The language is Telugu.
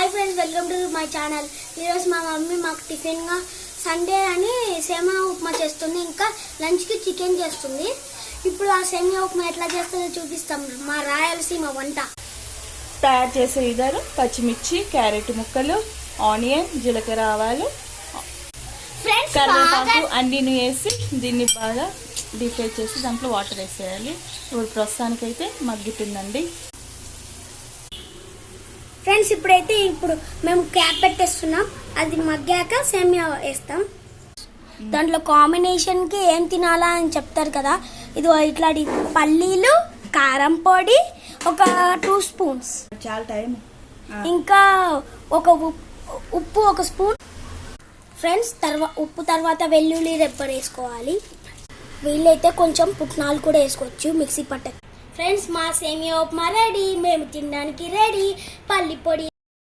Hi friends, welcome to my channel. ఈరోజు మా మమ్మీ మాకు టిఫిన్గా సండే అని సేమియా ఉప్మా చేస్తుంది, ఇంకా లంచ్కి చికెన్ చేస్తుంది. ఇప్పుడు ఆ సేమియా ఉప్మా ఎట్లా చేస్తుందో చూపిస్తాం. మా రాయలసీమ వంట తయారు చేసే విధానం: పచ్చిమిర్చి, క్యారెట్ ముక్కలు, ఆనియన్, జీలకర్ర, ఆవాలు, కరివేపాకు అన్నిని వేసి దీన్ని బాగా డీప్ ఫ్రై చేసి దాంట్లో వాటర్ వేసేయాలి. ఇప్పుడు ప్రస్తుతానికైతే మగ్గుతుందండి. ఫ్రెండ్స్, ఇప్పుడు మేము క్యాప్ పెట్టేస్తున్నాం. అది మగ్గాక సేమియా వేస్తాం. దాంట్లో కాంబినేషన్కి ఏం తినాలా అని చెప్తారు కదా. ఇది ఇట్లాంటి పల్లీలు, కారం పొడి, ఒక 2 స్పూన్స్, చాలా టైం, ఇంకా ఒక ఉప్పు 1 స్పూన్. ఫ్రెండ్స్, ఉప్పు తర్వాత వెల్లుల్లి రెబ్బలు వేసుకోవాలి. వీళ్ళైతే కొంచెం పుట్నాలు కూడా వేసుకోవచ్చు మిక్సీ పట్ట. ఫ్రెండ్స్, మా సేమియా ఉప్మా రెడీ. మేము తినడానికి రెడీ. పల్లి పొడి